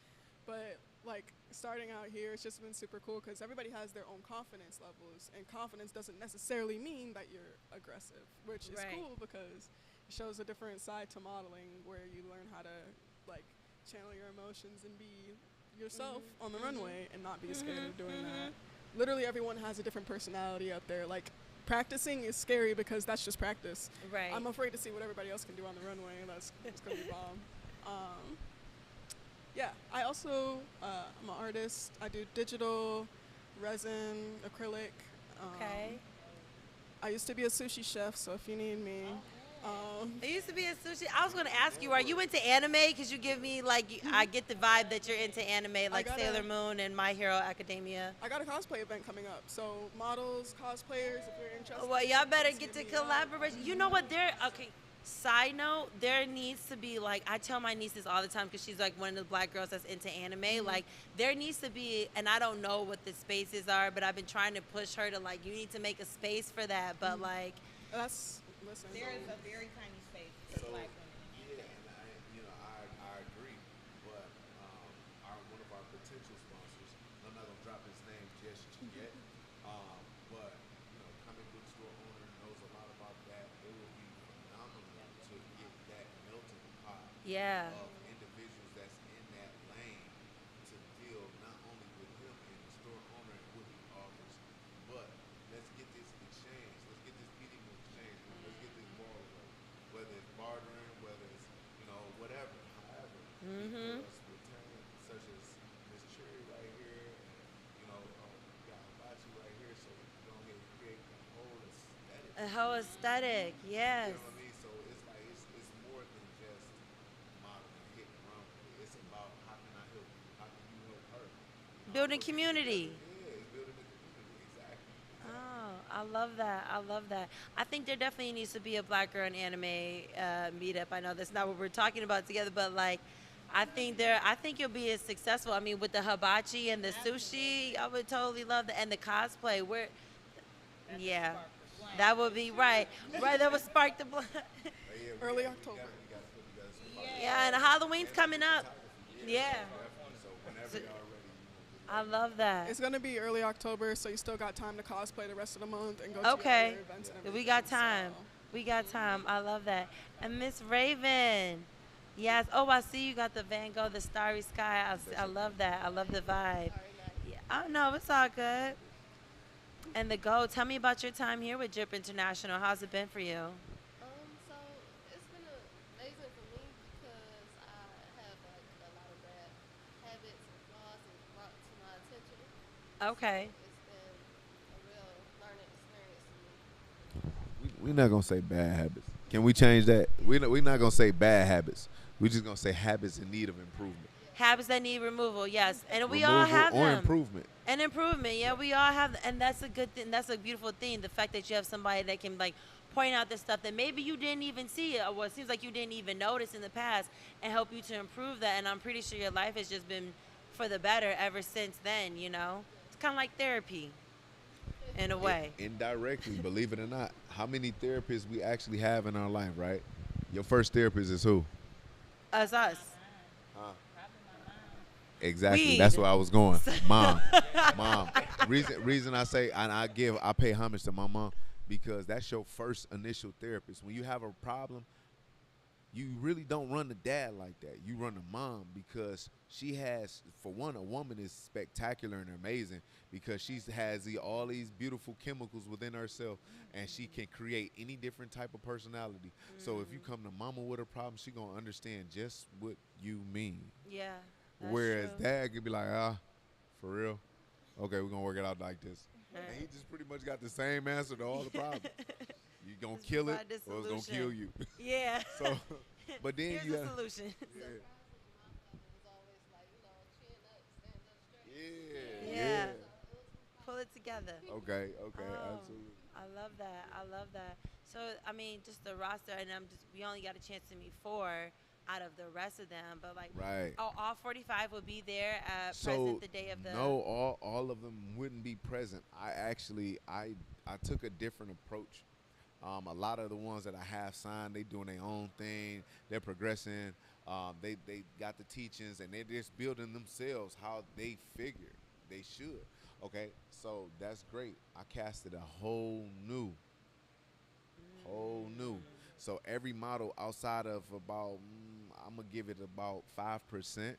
But like starting out here, it's just been super cool because everybody has their own confidence levels, and confidence doesn't necessarily mean that you're aggressive, which is Right. cool because it shows a different side to modeling where you learn how to like channel your emotions and be yourself on the runway and not be scared of doing that. Literally everyone has a different personality out there. Like practicing is scary because that's just practice. right. I'm afraid to see what everybody else can do on the runway. It's gonna be bomb. Yeah, I also I'm an artist. I do digital, resin, acrylic. Okay. I used to be a sushi chef, so if you need me, I used to be a sushi. I was going to ask you, are you into anime? Because you give me I get the vibe that you're into anime, like gotta- Sailor Moon and My Hero Academia. I got a cosplay event coming up. So models, cosplayers, if you're interested. Well, y'all better just get to hit me up. collaborate. You know what? Okay. Side note, there needs to be I tell my nieces all the time because she's like one of the black girls that's into anime. Like there needs to be, and I don't know what the spaces are, but I've been trying to push her to you need to make a space for that. But Listen. There is a very tiny space for black women. Yeah, and I agree, but one of our potential sponsors, I'm not gonna drop his name just yet, but comic book store owner knows a lot about that. It would be phenomenal to get that melting pot yeah, of individuals that's in that lane to deal not only with him and the store owner and what he offers, but let's get this exchange, let's get this meeting exchange, let's get this ball rolling. Whether it's bartering, whether it's whatever, however, people with talent such as Miss Cherry right here, and we got Hibachi right here, so we can go ahead and create the whole aesthetic. a whole aesthetic. Yes. You know what I mean? So it's like it's more than just modeling, hitting runway. It's about how can I help you? How can you help her? Building community. Yeah, it's building the community, exactly. Oh, I love that. I love that. I think there definitely needs to be a black girl in anime meetup. I know that's not what we're talking about together, but I think you'll be as successful. I mean, with the hibachi and the sushi, I would totally love that, and the cosplay. Yeah, that would be right. Right, that would spark the blood. Early October. We got to put together some Yeah, and Halloween's coming up. Yeah, so whenever y'all ready, I love that. It's gonna be early October, so you still got time to cosplay the rest of the month and go to all Okay, your events and everything. we got time. So, We got time. I love that. And Miss Raven, yes. Oh, I see you got the Van Gogh, the Starry Sky. I love that. I love the vibe. Yeah. Oh no, it's all good. And the go. Tell me about your time here with Drip International. How's it been for you? So it's been amazing for me because I have a lot of bad habits and flaws that was brought to my attention. Okay. It's been a real learning experience for me. We're not gonna say bad habits. Can we change that? We're not gonna say bad habits. We're just gonna say habits in need of improvement. Habits that need removal, yes. And we all Removal have or them. improvement. And improvement, yeah, we all have, and that's a good thing. That's a beautiful thing. The fact that you have somebody that can point out the stuff that maybe you didn't even see, or what seems like you didn't even notice in the past, and help you to improve that. And I'm pretty sure your life has just been for the better ever since then. It's kind of like therapy, in a way. Indirectly, believe it or not, how many therapists we actually have in our life, right? Your first therapist is who? Us. Exactly. Weed. That's where I was going. Mom. Reason I say, and I pay homage to my mom because that's your first initial therapist. When you have a problem, you really don't run to dad like that. You run to mom because she has, for one, a woman is spectacular and amazing because she has all these beautiful chemicals within herself and she can create any different type of personality. So if you come to mama with a problem, she gonna understand just what you mean. Yeah. That's Whereas true. dad could be like, for real? Okay, we're gonna work it out like this. And he just pretty much got the same answer to all the problems. You gonna Just kill it provide the or it's gonna kill solution. you. Yeah. So But then Here's you the have, solution. yeah, Was always like, chin up, stand up straight. yeah, Yeah. yeah. Pull it together. Okay, okay, Oh, absolutely. I love that. I love that. So, I mean, just the roster, and we only got a chance to meet 4 out of the rest of them, but like, Right. oh, all 45 will be there So present the day of the. no, all of them wouldn't be present. I took a different approach. A lot of the ones that I have signed, they doing their own thing. They're progressing. They got the teachings and they're just building themselves how they figure they should. Okay, so that's great. I casted a whole new. So every model outside of about, I'm gonna give it about 5%.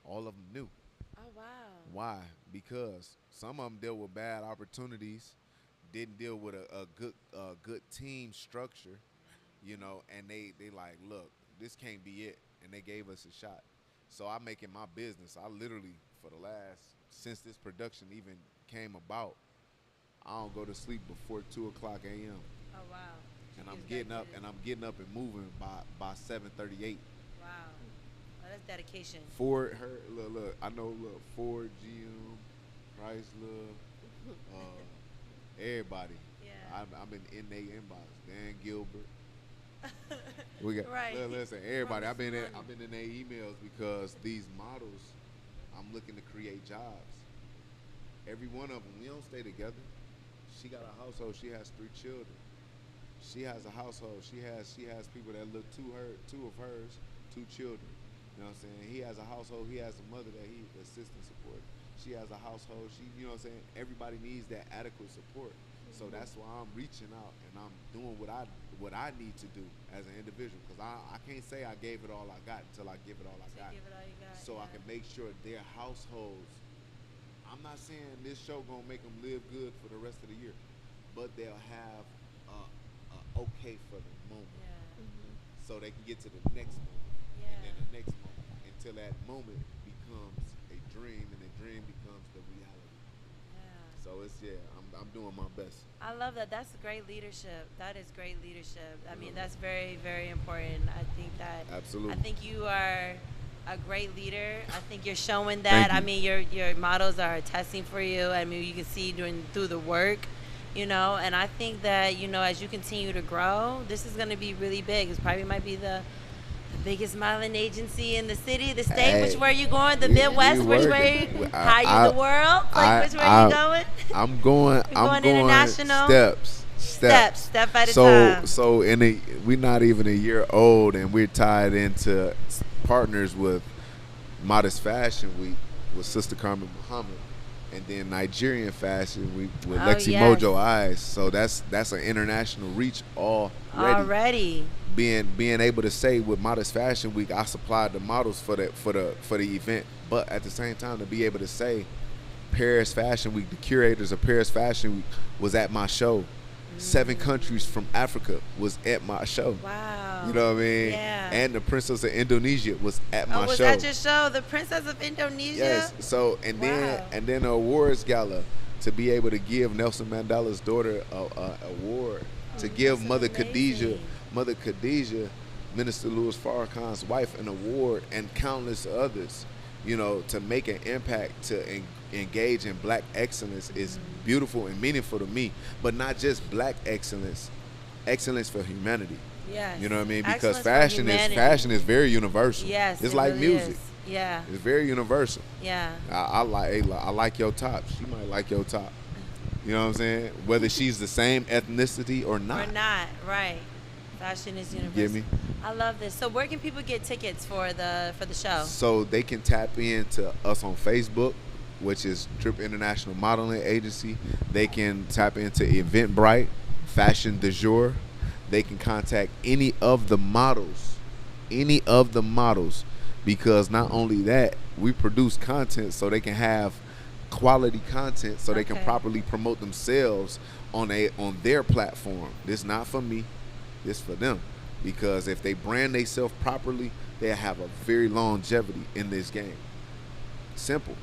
All of them new. Oh wow. Why? Because some of them dealt with bad opportunities, didn't deal with a good team structure, and they like, look, this can't be it, and they gave us a shot. So I make it my business. I literally, for the last, since this production even came about, I don't go to sleep before 2:00 a.m. Oh wow. and You I'm just getting gotta up do and it. I'm getting up and moving by 7:38. Wow. Oh, that's dedication. Ford, look, I know, look, Ford, GM, Chrysler, everybody. Yeah. I'm in their inbox. Dan Gilbert. We got, Right. listen, everybody. I've been Promise in their emails because these models, I'm looking to create jobs. Every one of them, we don't stay together. She got a household. She has 3 children. She has a household. She has people that look to her, 2 of hers, 2 children. You know what I'm saying? He has a household. He has a mother that he assists and support. She has a household. You know what I'm saying? Everybody needs that adequate support. So that's why I'm reaching out and I'm doing what I need to do as an individual. Because I can't say I gave it all I got until I give it all I got. Give it all you got. So I can make sure their households. I'm not saying this show gonna make them live good for the rest of the year, but they'll have okay for the moment, Yeah. so they can get to the next moment, Yeah. and then the next moment, until that moment becomes a dream, and the dream becomes the reality. Yeah. So I'm doing my best. I love that. That's great leadership. That is great leadership. I mean, that's very, very important. I think that. Absolutely. I think you are a great leader. I think you're showing Thank that. I you. mean, your models are attesting for you. I mean, you can see through the work, and I think that, as you continue to grow, this is going to be really big. It probably might be the biggest modeling agency in the city, the state. Hey, Which way are you going? The we Midwest? Which working. way? How you the world? Like, which way are you going? I'm going. You're going international? Steps. Step at a time. So we're not even a year old, and we're tied into partners with Modest Fashion Week with Sister Carmen Muhammad, and then Nigerian Fashion Week with Lexi yes. Mojo Eyes. So that's an international reach Already. Being able to say with Modest Fashion Week, I supplied the models for the event, but at the same time to be able to say Paris Fashion Week, the curators of Paris Fashion Week was at my show. 7 countries from Africa was at my show. Wow. You know what I mean? Yeah. And the Princess of Indonesia was at my was show. that your show, the Princess of Indonesia? Yes. So Wow. then the awards gala to be able to give Nelson Mandela's daughter a award, to give that's Mother amazing. Khadijah, Minister Louis Farrakhan's wife, an award, and countless others. To make an impact, to engage in black excellence is beautiful and meaningful to me. But not just black excellence for humanity. Yes. You know what I mean? Because Excellence for humanity. fashion is very universal. Yes. It's it like really music. is. Yeah. It's very universal. Yeah. I like your top. She might like your top. You know what I'm saying? Whether she's the same ethnicity or not. Or not, right. Fashion is universal. get me? I love this. So where can people get tickets for the show? So they can tap into us on Facebook, which is Drip International Modeling Agency. They can tap into Eventbrite, Fashion du Jour. They can contact any of the models, because not only that, we produce content so they can have quality content, so they can Okay. properly promote themselves on their platform. This not for me, this for them, because if they brand themselves properly, they'll have a very longevity in this game. Simple.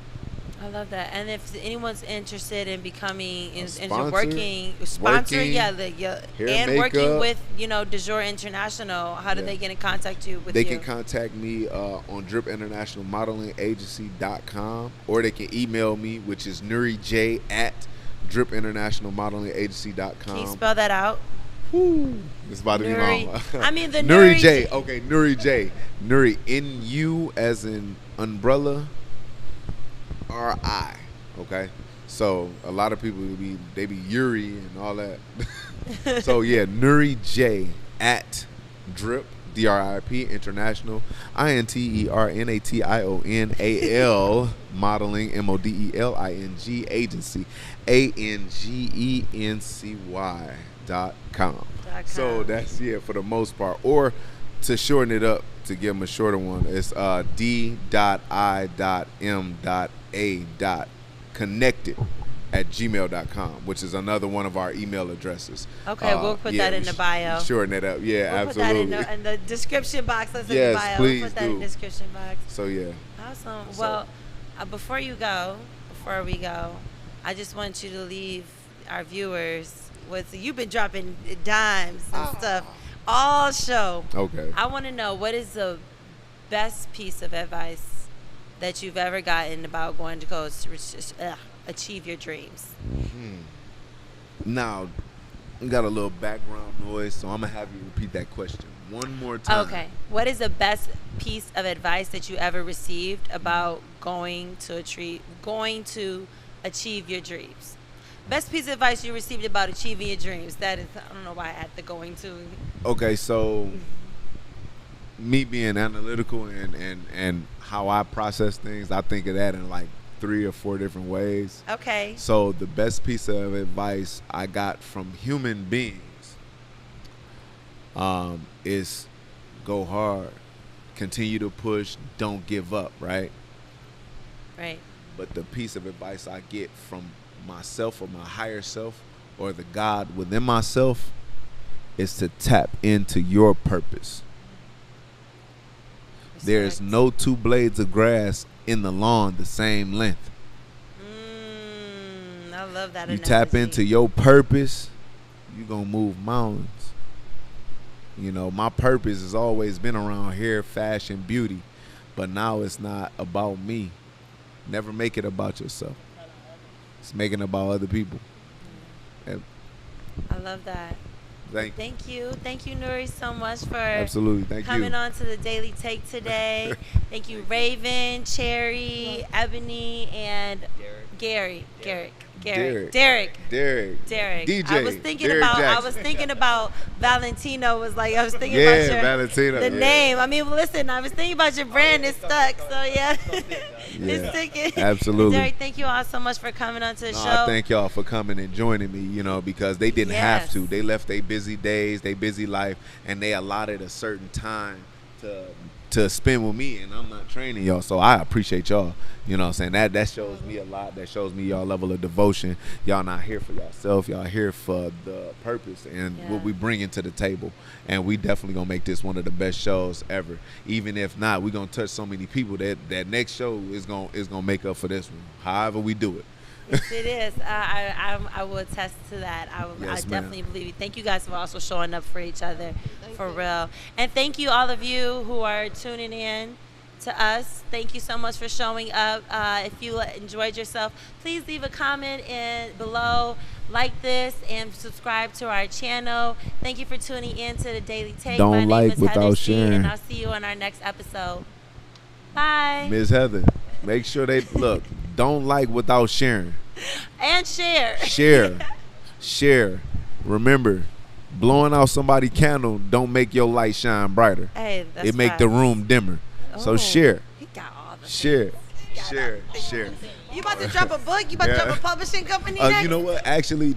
I love that. And if anyone's interested in becoming, A into sponsor, working, working, yeah, hair, and working makeup. with, Du Jour International, how do Yeah. they get in contact with They you? can contact me on dripinternationalmodelingagency.com, or they can email me, which is NuriJ at dripinternationalmodelingagency.com. Can you spell that out? Whew. It's about to be Nuri. long. I mean, the Nuri Nuri J. J. Okay, Nuri J. Nuri, N-U as in umbrella, R-I. Okay? So a lot of people, they be Yuri and all that. So yeah, Nuri J at drip, D-R-I-P, international, INTERNATIONAL, modeling, MODELING, agency, ANGENCY.com. So that's, yeah, for the most part. Or to shorten it up, to give them a shorter one, it's d.i.m.a.connected@gmail.com, which is another one of our email addresses. Okay, we'll put that in the bio. Shorten it up. Yeah, We'll absolutely. put that in the description box. That's in Yes, the bio. please We'll put that in do. the description box. So yeah. Awesome. So- Well, before we go, I just want you to leave our viewers with, you've been dropping dimes and stuff all show. Okay. I want to know, what is the best piece of advice that you've ever gotten about going to go achieve your dreams? Now, we got a little background noise, so I'm gonna have you repeat that question one more time. Okay. What is the best piece of advice that you ever received about going to achieve your dreams? Best piece of advice you received about achieving your dreams. That is, I don't know why I had the going to. Okay, so me being analytical and how I process things, I think of that in like 3 or 4 different ways. Okay. So the best piece of advice I got from human beings is go hard, continue to push, don't give up, right? Right. But the piece of advice I get from myself or my higher self or the God within myself is to tap into your purpose. There's no 2 blades of grass in the lawn the same length. I love that. You tap into your purpose, you're going to move mountains. My purpose has always been around hair, fashion, beauty, but now it's not about me. Never make it about yourself. It's making it about other people. I love that. Thank you. Thank you, Nuri, so much for Absolutely. Thank coming you. on to the Daily Take today. Thank you, Raven, Cherry, Ebony, and Derek. DJ. I was thinking Derek about. Jackson. I was thinking about Valentino. I was thinking Yeah, about Valentino, the yeah. name. I mean, listen, I was thinking about your brand. It's stuck. So yeah, it's sticking. Absolutely. Derek, thank you all so much for coming on to the No, show. I thank y'all for coming and joining me, because they didn't have to. Yes. They left their busy days, their busy life, and they allotted a certain time to spend with me, and I'm not training y'all. So I appreciate y'all. You know what I'm saying? That shows me a lot. That shows me y'all level of devotion. Y'all not here for yourself. Y'all here for the purpose and what we bring to the table. And we definitely going to make this one of the best shows ever. Even if not, we're going to touch so many people that next show is going to make up for this one. However we do it. Yes, it is. I will attest to that. I Yes, definitely ma'am. believe you. Thank you guys for also showing up for each other, for you. real. And thank you all of you who are tuning in to us. Thank you so much for showing up. If you enjoyed yourself, please leave a comment below, like this, and subscribe to our channel. Thank you for tuning in to the Daily Take. Don't My name like is without Heather C, sharing. and I'll see you on our next episode. Bye. Ms. Heather, make sure they look. Don't like without sharing. And share. Share. Remember, blowing out somebody's candle don't make your light shine brighter. Hey, that's It make the facts. room dimmer. So Oh, share. He got all the Share. things. Share. You about to drop a book? You about to Yeah. drop a publishing company next? You know what? Actually,